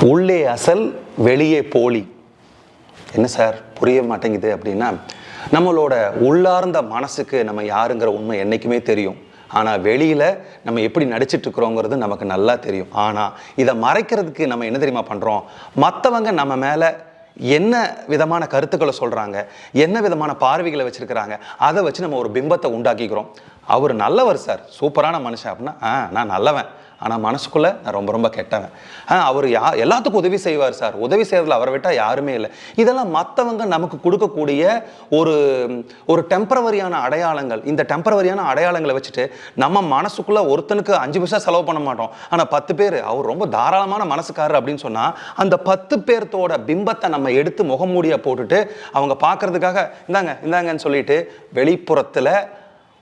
உள்ளே அசல் வெளியே போலி. என்ன சார் புரிய மாட்டேங்குது அப்படின்னா, நம்மளோட உள்ளார்ந்த மனசுக்கு நம்ம யாருங்கிற உண்மை என்றைக்குமே தெரியும். ஆனால் வெளியில் நம்ம எப்படி நடிச்சிட்டு இருக்கிறோங்கிறது நமக்கு நல்லா தெரியும். ஆனால் இதை மறைக்கிறதுக்கு நம்ம என்ன தெரியுமா பண்ணுறோம்? மற்றவங்க நம்ம மேலே என்ன விதமான கருத்துக்களை சொல்கிறாங்க, என்ன விதமான பார்வைகளை வச்சுருக்கிறாங்க, அதை வச்சு நம்ம ஒரு பிம்பத்தை உண்டாக்கிக்கிறோம். அவர் நல்லவர் சார், சூப்பரான மனுஷன் அப்படின்னா, நான் நல்லவன், ஆனால் மனசுக்குள்ளே நான் ரொம்ப ரொம்ப கெட்டவன். அவர் எல்லாத்துக்கும் உதவி செய்வார் சார், உதவி செய்கிறதுல அவரை விட்டால் யாருமே இல்லை. இதெல்லாம் மற்றவங்க நமக்கு கொடுக்கக்கூடிய ஒரு டெம்பரவரியான அடையாளங்கள். இந்த டெம்பரவரியான அடையாளங்களை வச்சுட்டு நம்ம மனசுக்குள்ளே ஒருத்தனுக்கு 5 பைசா செலவு பண்ண மாட்டோம். ஆனால் 10 பேர் அவர் ரொம்ப தாராளமான மனசுக்காரர் அப்படின்னு சொன்னால், அந்த 10 பேர்த்தோட பிம்பத்தை நம்ம எடுத்து முகமூடியை போட்டுட்டு அவங்க பார்க்கறதுக்காக இந்தாங்கன்னு சொல்லிட்டு வெளிப்புறத்தில்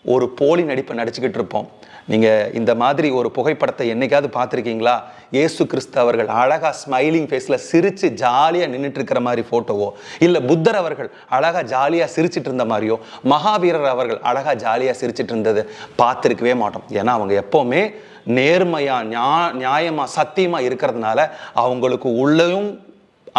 ஒரு போலி நடிப்பை நடிச்சுக்கிட்டு இருப்போம். நீங்கள் இந்த மாதிரி ஒரு புகைப்படத்தை என்னைக்காவது பார்த்துருக்கீங்களா? இயேசு கிறிஸ்து அவர்கள் அழகாக ஸ்மைலிங் ஃபேஸில் சிரித்து ஜாலியாக நின்றுட்டு இருக்கிற மாதிரி ஃபோட்டோவோ, இல்லை புத்தர் அவர்கள் அழகாக ஜாலியாக சிரிச்சிட்டு இருந்த மாதிரியோ, மகாவீரர் அவர்கள் அழகாக ஜாலியாக சிரிச்சிட்டு இருந்தது பார்த்துருக்கவே மாட்டோம். ஏன்னா அவங்க எப்போவுமே நேர்மையாக நியாயமாக சத்தியமாக இருக்கிறதுனால அவங்களுக்கு உள்ளேயும்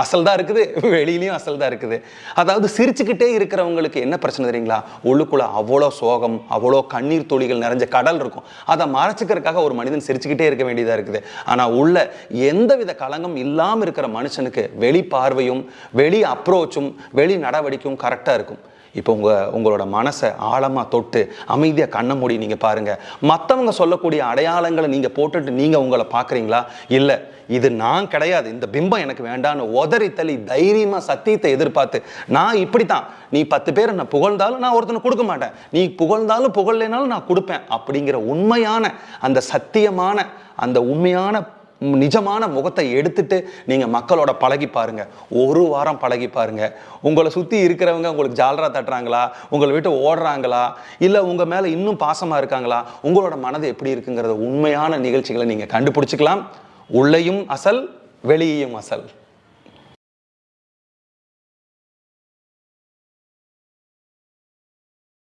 அசல் தான் இருக்குது, வெளியிலையும் அசல் தான் இருக்குது. அதாவது சிரிச்சுக்கிட்டே இருக்கிறவங்களுக்கு என்ன பிரச்சனை தெரியுங்களா? உள்ளுக்குள்ள அவ்வளோ சோகம், அவ்வளோ கண்ணீர் துளிகள் நிறைஞ்ச கடல் இருக்கும். அதை மறைச்சிக்கிறதுக்காக ஒரு மனிதன் சிரிச்சுக்கிட்டே இருக்க வேண்டியதாக இருக்குது. ஆனால் உள்ள எந்தவித களங்கம் இல்லாமல் இருக்கிற மனுஷனுக்கு வெளி பார்வையும் வெளி அப்ரோச்சும் வெளி நடவடிக்கையும் கரெக்டாக இருக்கும். இப்போ உங்களோட மனசை ஆழமாக தொட்டு அமைதியாக கண்ணை மூடி நீங்கள் பாருங்கள். மற்றவங்க சொல்லக்கூடிய அடையாளங்களை நீங்கள் போட்டுட்டு நீங்கள் உங்களை பார்க்குறீங்களா? இல்லை, இது நான் கிடையாது, இந்த பிம்பம் எனக்கு வேண்டான்னு உதறி தள்ளி தைரியமாக சத்தியத்தை எதிர்பார்த்து, நான் இப்படி தான், நீ 10 பேர் நான் புகழ்ந்தாலும் நான் ஒருத்தனை கொடுக்க மாட்டேன், நீ புகழ்ந்தாலும் புகழலைனாலும் நான் கொடுப்பேன் அப்படிங்கிற உண்மையான அந்த சத்தியமான அந்த உண்மையான நிஜமான முகத்தை எடுத்துட்டு நீங்கள் மக்களோட பழகி பாருங்க. ஒரு வாரம் பழகி பாருங்க. உங்களை சுற்றி இருக்கிறவங்க உங்களுக்கு ஜாலரா தட்டுறாங்களா, உங்களை விட்டு ஓடுறாங்களா, இல்லை உங்கள் மேலே இன்னும் பாசமாக இருக்காங்களா, உங்களோட மனது எப்படி இருக்குங்கிறத உண்மையான நிகழ்ச்சிகளை நீங்கள் கண்டுபிடிச்சிக்கலாம். உள்ளேயும் அசல், வெளியேயும் அசல்.